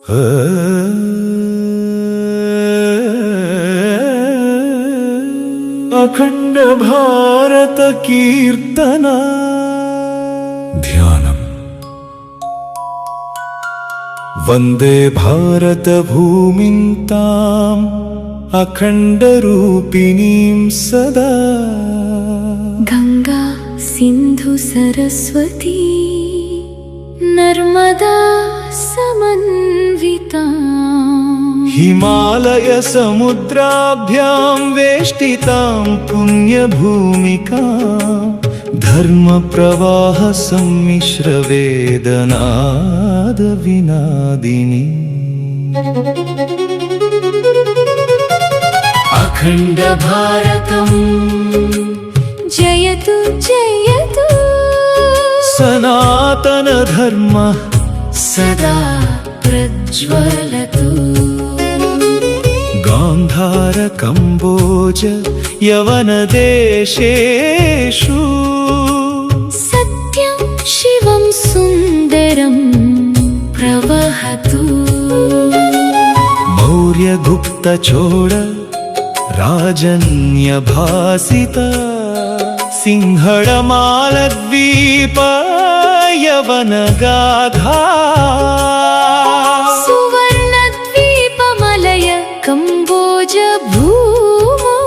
అఖండ భారత కీర్తన ధ్యానం. వందే భారత భూమిం తాం అఖండ రూపిణీం సదా. గంగా సింధు సరస్వతి నర్మదా సమన్వితా. హిమాలయ సముద్రాభ్యాం వేష్టితాం పుణ్యభూమికాం. ధర్మ ప్రవాహ సమ్మిశ్ర వేదనాద వినాదిని. అఖండ భారతం జయతు జయతు. సనాతన ధర్మ సదా ప్రజ్వలతు. గాంధార కంబోజ యవన దేశేషు. సత్యం శివం సుందరం ప్రవహతు. మౌర్య గుప్త చోళ రాజన్య భాసిత. సింహళ మాలద్వీప యవన గాథా. సువర్ణ ద్వీపమలయ కంబోజ భూమౌ.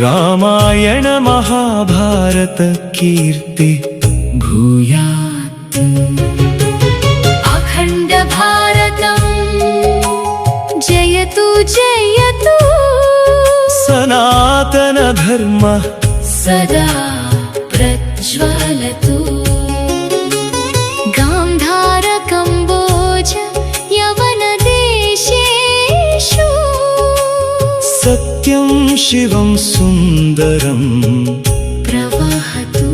రామాయణ మహాభారత కీర్తి భూయాత్. అఖండ భారతం జయతు జయతు. సనాతన ధర్మ సదా ప్రజ్వలతు. గాంధార కంబోజ యవన దేశేషు. సత్యం శివం సుందరం ప్రవహతు.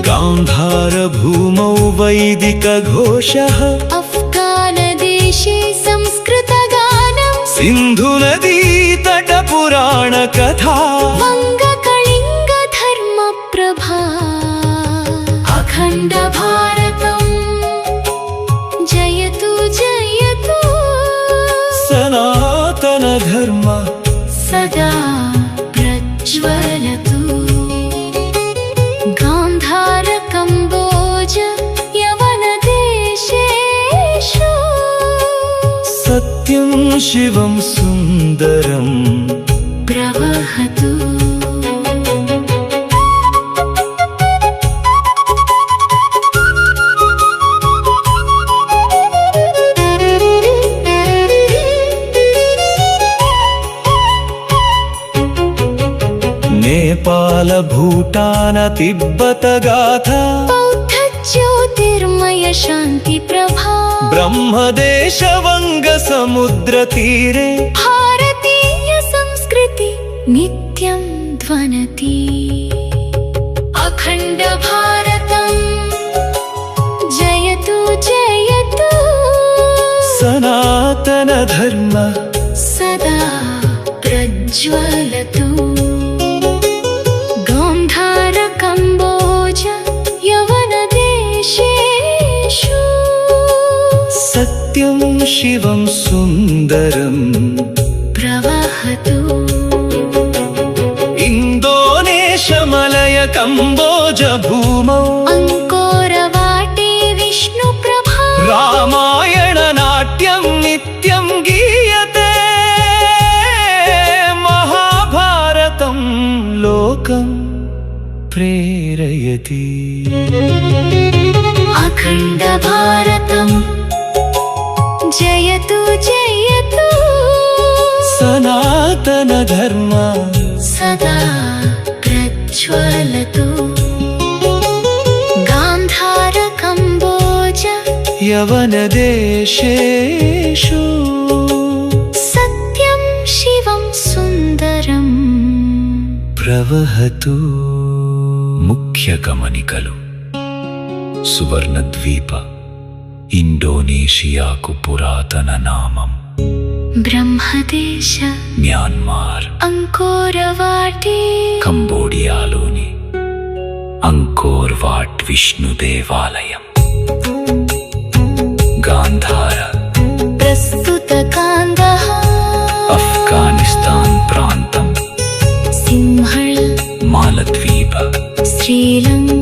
గాంధార భూమౌ వైదిక ఘోషః. అఫ్ఘానదేశే సంస్కృత గానం. సింధు నదీ తట పురాణ కథా. వంగ కళింగ ధర్మ ప్రభా. అఖండ భారతం జయతు జయతు. సనాతన ధర్మ సదా ప్రజ్వలతు. గాంధార కంబోజ యవన దేశేషు. సత్యం శివం సుందరం ప్రవహతు. నేపాల భూటాన తిబ్బత గాథా. బౌద్ధ జ్యోతిర్మయ శాంతి ప్రభా. బ్రహ్మదేశ వంగ సముద్ర తీరే. భారతీయ సంస్కృతి నిత్యం ధ్వనతి. అఖండ భారతం జయతు జయతు. సనాతన ధర్మ సదా ప్రజ్వలతు. గాంధార కంబోజ యవన దేశేషు. సత్యం శివం సుందరం ప్రవహతు. ఇండోనేష మలయ కంబోజ భూమౌ. అంకోరవాటే విష్ణు ప్రభా. రామాయణ నాట్యం నిత్యం గీయతే. మహాభారతం లోకం ప్రేరయతి. అఖండ భారతం జయతు జయతు. సనాతన ధర్మ సదా ప్రజ్వలతు. గాంధార కంబోజ యవన దేశేషు. సత్యం శివం సుందరం ప్రవహతు. ముఖ్య గమనికలు. సువర్ణద్వీప ఇండోనేషియాకు పురాతన నామం. బ్రహ్మదేశ మ్యాన్మార్. అంకోరవాటే కంబోడియాలోని అంకోర్ వాట్ విష్ణు దేవాలయం. మాలద్వీప శ్రీలంక